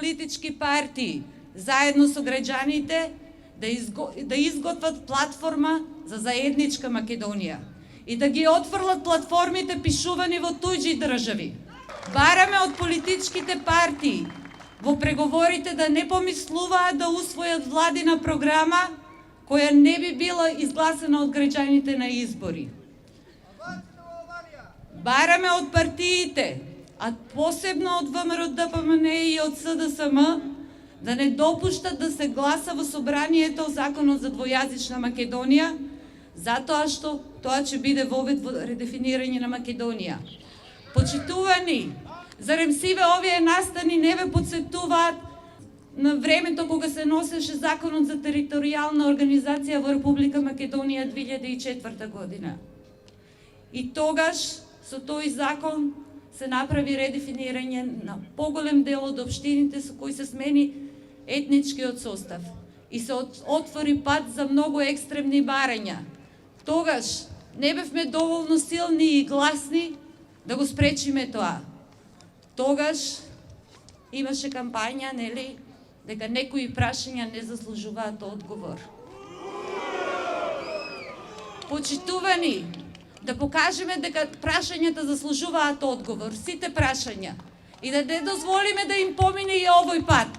политички партии, заедно со граѓаните, да изготват платформа за заедничка Македонија и да ги отфрлат платформите пишувани во туѓи држави. Бараме од политичките партии во преговорите да не помислуваат да усвојат владина програма која не би била изгласена од граѓаните на избори. Бараме од партиите, а посебно од ВМРО ДПМН и од СДСМ, да не допуштат да се гласа во собранието законот за двојазична Македонија, затоа што тоа ќе биде вовед во редефинирање на Македонија. Почитувани, зарем сиве овие настани не ве подсетуваат на времето кога се носеше законот за територијална организација во Република Македонија 2004 година. И тогаш со тој закон се направи редефинирање на поголем дел од општините со кои се смени етничкиот состав и се отвори пат за многу екстремни барања. Тогаш не бевме доволно силни и гласни да го спречиме тоа. Тогаш имаше кампања, нели, дека некои прашања не заслужуваат одговор. Почитувани, да покажеме дека прашањата заслужуваат одговор, сите прашања, и да не дозволиме да им помине и овој пат.